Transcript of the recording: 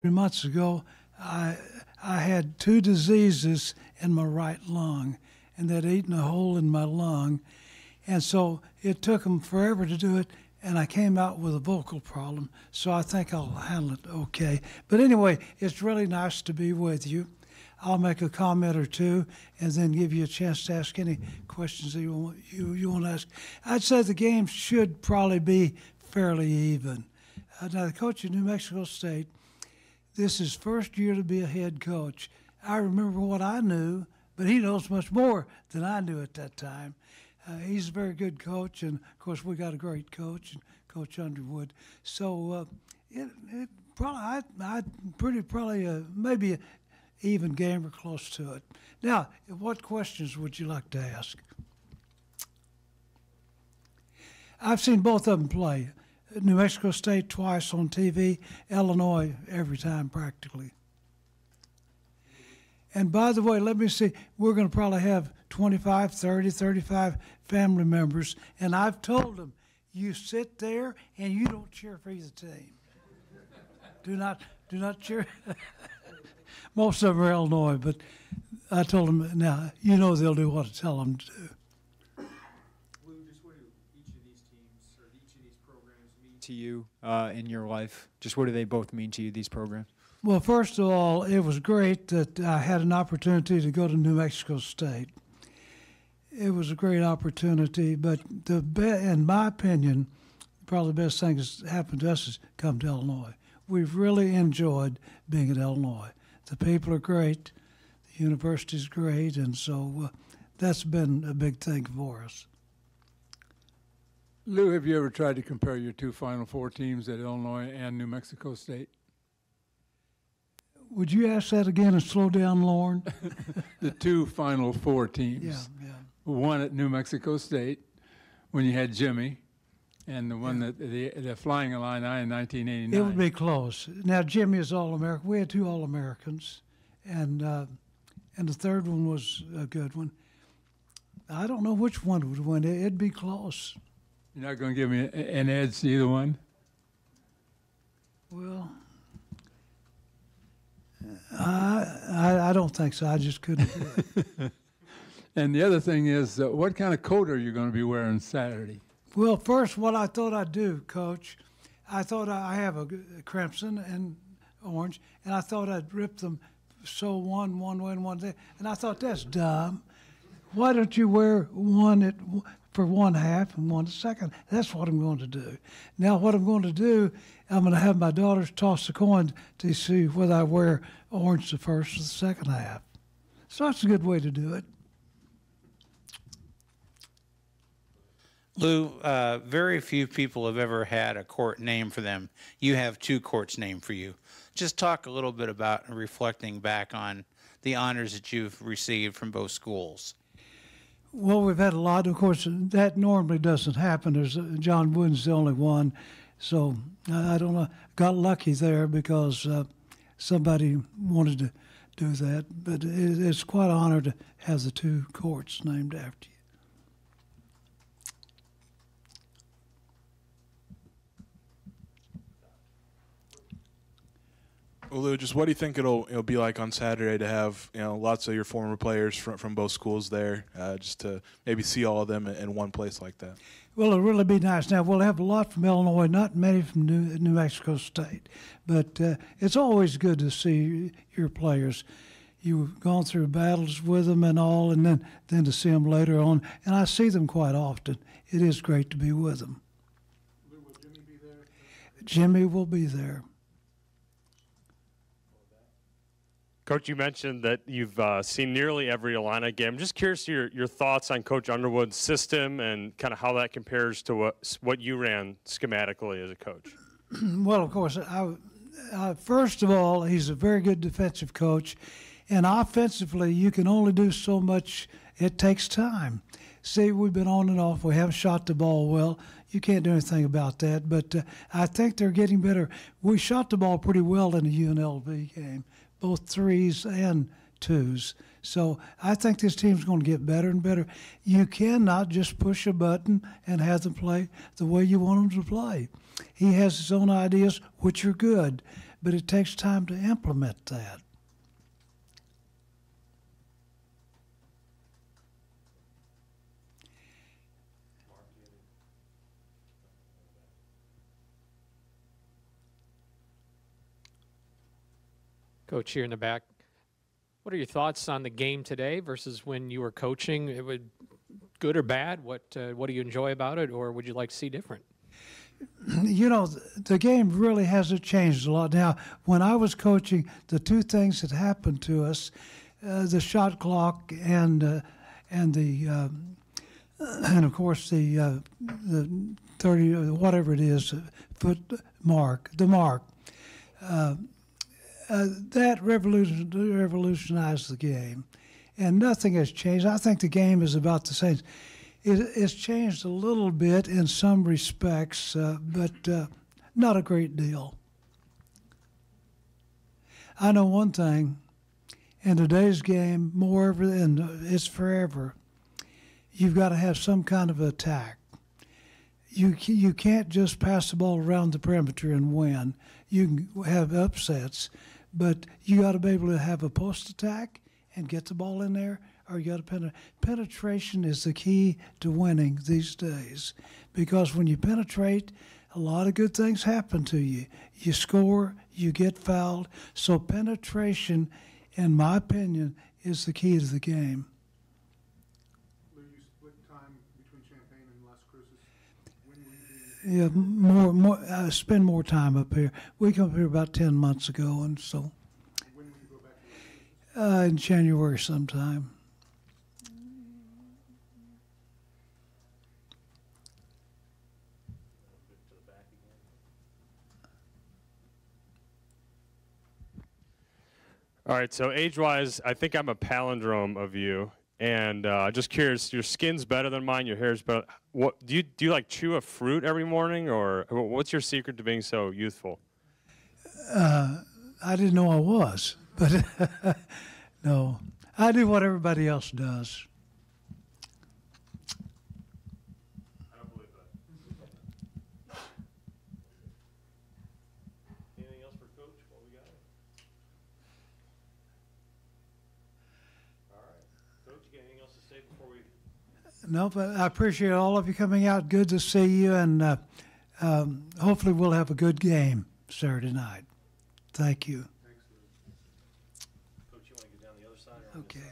3 months ago, I had two diseases in my right lung, and they'd eaten a hole in my lung, and so it took them forever to do it, and I came out with a vocal problem. So I think I'll handle it okay. But anyway, it's really nice to be with you. I'll make a comment or two, and then give you a chance to ask any questions that you want to ask. I'd say the game should probably be fairly even. Now, the coach of New Mexico State, this is first year to be a head coach. I remember what I knew, but he knows much more than I knew at that time. He's a very good coach, and of course we got a great coach, Coach Underwood. So it probably maybe an even game or close to it. Now, what questions would you like to ask? I've seen both of them play. New Mexico State twice on TV, Illinois every time practically. And by the way, let me see, we're going to probably have 25, 30, 35 family members, and I've told them, you sit there and you don't cheer for either team. Do not cheer. Most of them are Illinois, but I told them, now, you know they'll do what I tell them to do. Lou, just what do each of these teams or each of these programs mean to you in your life? Just what do they both mean to you, these programs? Well, first of all, it was great that I had an opportunity to go to New Mexico State. It was a great opportunity, but in my opinion, probably the best thing that's happened to us is come to Illinois. We've really enjoyed being at Illinois. The people are great, the university's great, and so that's been a big thing for us. Lou, have you ever tried to compare your two Final Four teams at Illinois and New Mexico State? Would you ask that again and slow down, Lauren? The two Final Four teams. Yeah. One at New Mexico State when you had Jimmy, and the one that the Flying Illini in 1989. It would be close. Now, Jimmy is All-American. We had two All-Americans, and the third one was a good one. I don't know which one would win. It'd be close. You're not going to give me an edge to either one? Well, I don't think so. I just couldn't do it. And the other thing is, what kind of coat are you going to be wearing Saturday? Well, first, what I thought I'd do, Coach, I thought I have a crimson and orange, and I thought I'd rip them so one way and one day. And I thought, that's dumb. Why don't you wear one for one half and one the second? That's what I'm going to do. Now, what I'm going to do, I'm going to have my daughters toss the coin to see whether I wear orange the first or the second half. So that's a good way to do it. Lou, very few people have ever had a court named for them. You have two courts named for you. Just talk a little bit about reflecting back on the honors that you've received from both schools. Well, we've had a lot. Of course, that normally doesn't happen. John Wooden's the only one. So I don't know. Got lucky there because somebody wanted to do that. But it's quite an honor to have the two courts named after you. Well, Lou, just what do you think it'll be like on Saturday to have lots of your former players from both schools there, just to maybe see all of them in one place like that? Well, it'll really be nice. Now, we'll have a lot from Illinois, not many from New Mexico State, but it's always good to see your players. You've gone through battles with them and all, and then to see them later on, and I see them quite often. It is great to be with them. Lou, will Jimmy be there? Jimmy will be there. Coach, you mentioned that you've seen nearly every Illini game. I'm just curious your thoughts on Coach Underwood's system and kind of how that compares to what you ran schematically as a coach. Well, of course, first of all, he's a very good defensive coach, and offensively, you can only do so much. It takes time. See, we've been on and off. We haven't shot the ball well. You can't do anything about that, but I think they're getting better. We shot the ball pretty well in the UNLV game, both threes and twos. So I think this team's going to get better and better. You cannot just push a button and have them play the way you want them to play. He has his own ideas, which are good, but it takes time to implement that. Coach, here in the back, what are your thoughts on the game today versus when you were coaching? It would good or bad? What do you enjoy about it, or would you like to see different? You know, the game really hasn't changed a lot. Now, when I was coaching, the two things that happened to us, the shot clock and of course the 30 whatever it is foot mark, the mark. That revolutionized the game, and nothing has changed. I think the game is about the same. It's changed a little bit in some respects, but not a great deal. I know one thing: in today's game, more than it's forever, you've got to have some kind of attack. You can't just pass the ball around the perimeter and win. You can have upsets, but you got to be able to have a post attack and get the ball in there, or you got to penetration is the key to winning these days, because when you penetrate, a lot of good things happen to you. You score, you get fouled. So penetration, in my opinion, is the key to the game. Lou, you split time between Champaign and Las Cruces. When will you be? Yeah, spend more time up here. We came up here about 10 months ago, and so When will you go back to Las Cruces? in January sometime. All right, so age-wise, I think I'm a palindrome of you, and just curious, your skin's better than mine, your hair's better. What do you like chew a fruit every morning, or what's your secret to being so youthful? I didn't know I was, but no, I do what everybody else does. I don't believe that. Anything else for Coach? What we got? All right, Coach, you got anything else to say before we? No, but I appreciate all of you coming out. Good to see you, and hopefully we'll have a good game Saturday night. Thank you. Coach, you want to get down the other side? Or Okay.